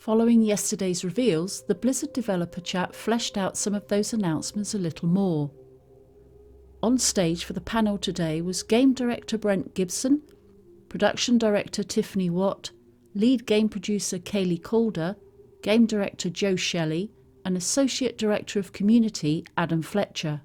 Following yesterday's reveals, the Blizzard developer chat fleshed out some of those announcements a little more. On stage for the panel today was Game Director Brent Gibson, Production Director Tiffany Watt, Lead Game Producer Kaylee Calder, Game Director Joe Shelley, and Associate Director of Community Adam Fletcher.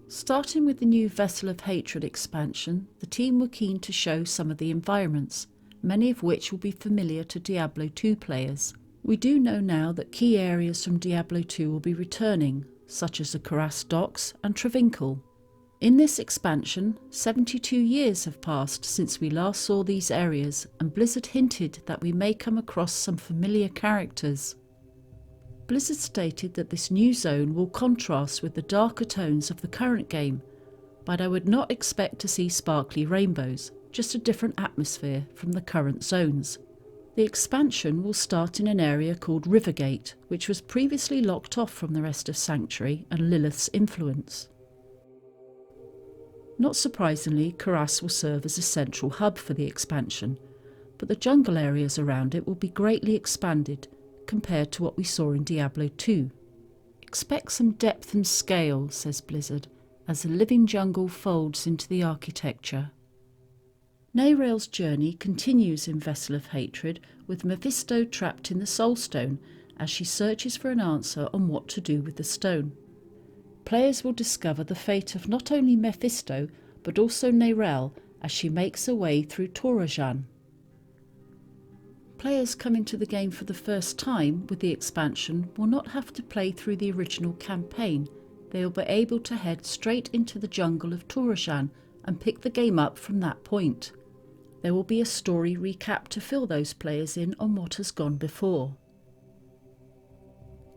Starting with the new Vessel of Hatred expansion, the team were keen to show some of the environments, many of which will be familiar to Diablo 2 players. We do know now that key areas from Diablo 2 will be returning, such as the Karas Docks and Travincal. In this expansion, 72 years have passed since we last saw these areas, and Blizzard hinted that we may come across some familiar characters. Blizzard stated that this new zone will contrast with the darker tones of the current game, but I would not expect to see sparkly rainbows, just a different atmosphere from the current zones. The expansion will start in an area called Rivergate, which was previously locked off from the rest of Sanctuary and Lilith's influence. Not surprisingly, Karas will serve as a central hub for the expansion, but the jungle areas around it will be greatly expanded compared to what we saw in Diablo 2. Expect some depth and scale, says Blizzard, as the living jungle folds into the architecture. Neyrel's journey continues in Vessel of Hatred, with Mephisto trapped in the Soul Stone as she searches for an answer on what to do with the stone. Players will discover the fate of not only Mephisto, but also Neyrel as she makes her way through Torajan. Players coming to the game for the first time with the expansion will not have to play through the original campaign. They will be able to head straight into the jungle of Torajan and pick the game up from that point. There will be a story recap to fill those players in on what has gone before.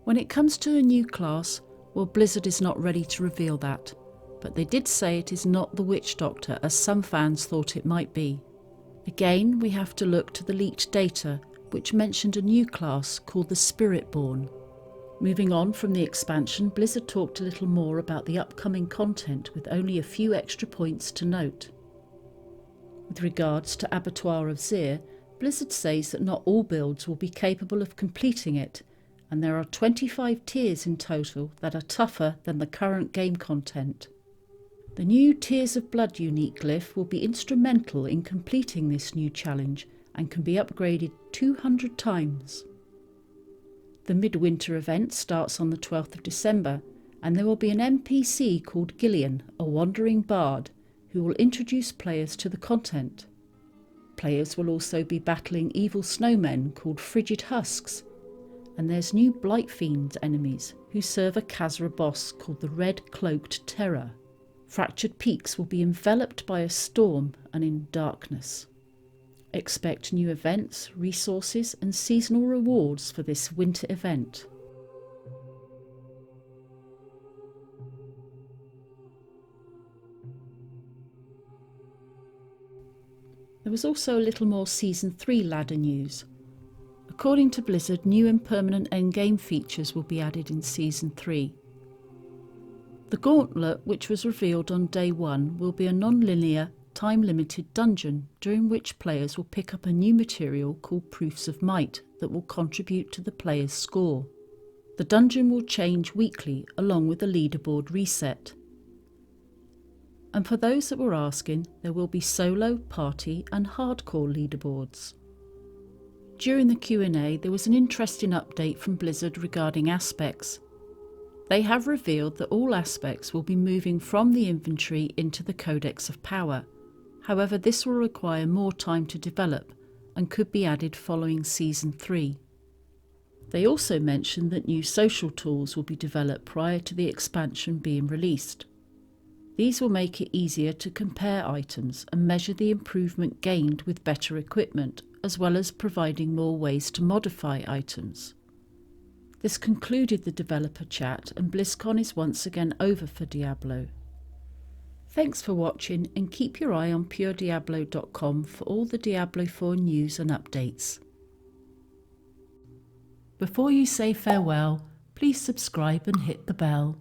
When it comes to a new class, well, Blizzard is not ready to reveal that, but they did say it is not the Witch Doctor as some fans thought it might be. Again, we have to look to the leaked data, which mentioned a new class called the Spiritborn. Moving on from the expansion, Blizzard talked a little more about the upcoming content with only a few extra points to note. With regards to Abattoir of Zir, Blizzard says that not all builds will be capable of completing it, and there are 25 tiers in total that are tougher than the current game content. The new Tears of Blood unique glyph will be instrumental in completing this new challenge and can be upgraded 200 times. The Midwinter event starts on the 12th of December, and there will be an NPC called Gillian, a wandering bard, who will introduce players to the content. Players will also be battling evil snowmen called Frigid Husks, and there's new Blight Fiend enemies who serve a Khazra boss called the Red Cloaked Terror. Fractured Peaks will be enveloped by a storm and in darkness. Expect new events, resources and seasonal rewards for this winter event. There was also a little more Season 3 ladder news. According to Blizzard, new and permanent endgame features will be added in Season 3. The Gauntlet, which was revealed on Day 1, will be a non-linear, time-limited dungeon during which players will pick up a new material called Proofs of Might that will contribute to the player's score. The dungeon will change weekly along with the leaderboard reset. And for those that were asking, there will be solo, party and hardcore leaderboards. During the Q&A, there was an interesting update from Blizzard regarding aspects. They have revealed that all aspects will be moving from the inventory into the Codex of Power. However, this will require more time to develop and could be added following Season 3. They also mentioned that new social tools will be developed prior to the expansion being released. These will make it easier to compare items and measure the improvement gained with better equipment, as well as providing more ways to modify items. This concluded the developer chat, and BlizzCon is once again over for Diablo. Thanks for watching, and keep your eye on PureDiablo.com for all the Diablo 4 news and updates. Before you say farewell, please subscribe and hit the bell.